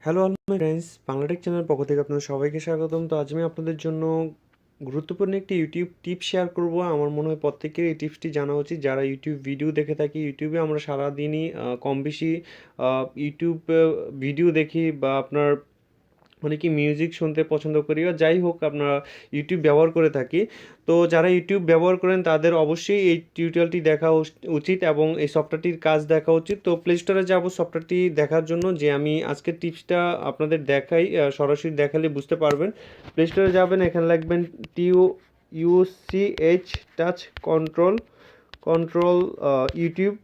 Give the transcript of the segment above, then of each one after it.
Hello all my friends, Bangla Tech চ্যানেলের পক্ষ থেকে আপনাদের সবাইকে স্বাগতম। তো আজ আমি আপনাদের জন্য গুরুত্বপূর্ণ একটি ইউটিউব টিপ শেয়ার করব। আমার মনে হয় প্রত্যেকের এই টিপসটি জানা উচিত। যারা ইউটিউব ভিডিও দেখে থাকি, ইউটিউবে আমরা সারাদিনই কম বেশি ইউটিউব ভিডিও দেখি বা আপনার অনেকেই মিউজিক শুনতে পছন্দ করি বা যাই হোক আপনারা ইউটিউব ব্যবহার করে থাকি। তো যারা ইউটিউব ব্যবহার করেন তাদের অবশ্যই এই টিউটোরিয়ালটি দেখা উচিত এবং এই সফটওয়্যারটির কাজ দেখা উচিত। তো প্লে স্টোরে যাব সফটওয়্যারটি দেখার জন্য, যে আমি আজকের টিপসটা আপনাদের দেখাই, সরাসরি দেখালে বুঝতে পারবেন। প্লে স্টোরে যাবেন, এখানে লিখবেন TUCH touch control control YouTube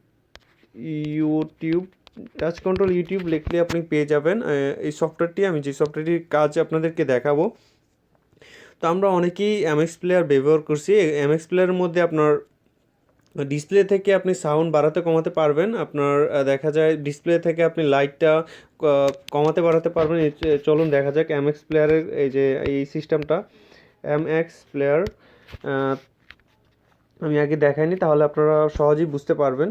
YouTube touch control YouTube লিখলে আপনি পেয়ে যাবেন এই সফটওয়্যারটি। আমি যে সফটওয়্যারটির কাজ আপনাদেরকে দেখাবো। তো আমরা অনেকেই এমএক্স প্লেয়ার ব্যবহার করছি। এমএক্স প্লেয়ারের মধ্যে আপনার ডিসপ্লে থেকে আপনি সাউন্ড বাড়াতে কমাতে পারবেন। আপনার দেখা যায় ডিসপ্লে থেকে আপনি লাইটটা কমাতে বাড়াতে পারবেন। চলুন দেখা যাক এমএক্স প্লেয়ারের এই যে এই সিস্টেমটা। এমএক্স প্লেয়ার আমি আগে দেখাইনি, তাহলে আপনারা সহজেই বুঝতে পারবেন।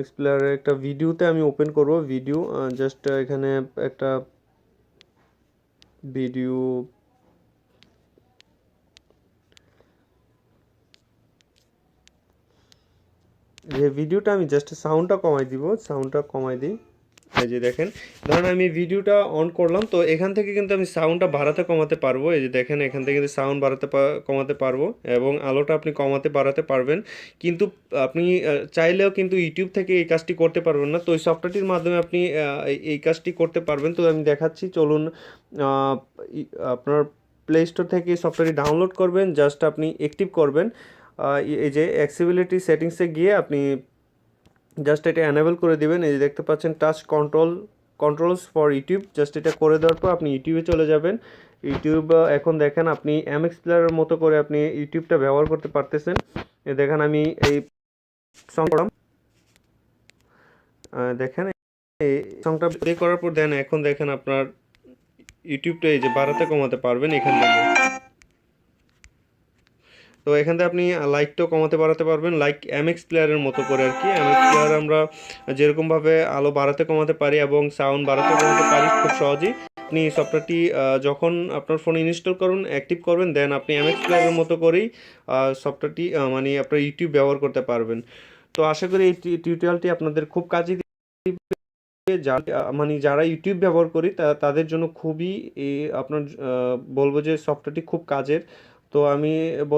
এক্সপ্লোরারের একটা ভিডিওতে আমি ওপেন করব ভিডিও, জাস্ট এখানে একটা ভিডিও যে ভিডিওটা আমি জাস্ট সাউন্ডটা কমাই দিই। এই যে দেখেন, ধরুন আমি ভিডিওটা অন করলাম, তো এখান থেকে কিন্তু আমি সাউন্ডটা বাড়াতে কমাতে পারবো। এই যে দেখেন, এখান থেকে কিন্তু সাউন্ড বাড়াতে কমাতে পারবো এবং আলোটা আপনি কমাতে বাড়াতে পারবেন। কিন্তু আপনি চাইলেও কিন্তু ইউটিউব থেকে এই কাজটি করতে পারবেন না। তো এই সফটওয়্যারটির মাধ্যমে আপনি এই কাজটি করতে পারবেন। তো আমি দেখাচ্ছি, চলুন। আপনার প্লে স্টোর থেকে সফটওয়্যারটি ডাউনলোড করবেন, জাস্ট আপনি অ্যাক্টিভ করবেন। এই যে অ্যাক্সেসিবিলিটি সেটিংসে গিয়ে আপনি জাস্ট এটা এনেবল করে দিবেন। এই যে দেখতে পাচ্ছেন touch controls for YouTube, just এটা করে দেওয়ার পর আপনি ইউটিউবে চলে যাবেন। ইউটিউব এখন দেখেন আপনি এমএক্স প্লেয়ারের মতো করে আপনি ইউটিউবটা ব্যবহার করতে পারতেছেন। দেখেন আমি এই সং দেখেন এই সংটা প্লে করার পর দেন, এখন দেখেন আপনার ইউটিউবটা এই যে বাড়াতে কমাতে পারবেন এখান থেকে। তো এখান থেকে আপনি লাইটটাও কমাতে বাড়াতে পারবেন, লাইক এমএক্স প্লেয়ারের মতো করে আর কি। এমএক্স প্লেয়ার আমরা যেরকমভাবে আলো বাড়াতে কমাতে পারি এবং সাউন্ড বাড়াতে কমাতে পারি খুব সহজেই। আপনি সফটওয়্যারটি যখন আপনার ফোনে ইনস্টল করুন, অ্যাক্টিভ করবেন, দেন আপনি এমএক্স প্লেয়ারের মতো করেই সফটওয়্যারটি মানে আপনার ইউটিউব ব্যবহার করতে পারবেন। তো আশা করি এই টিউটোরিয়ালটি আপনাদের খুব কাজে দিবে। মানে যারা ইউটিউব ব্যবহার করি তাদের জন্য খুবই আপনার বলবো যে সফটওয়্যারটি খুব কাজের। তো আমি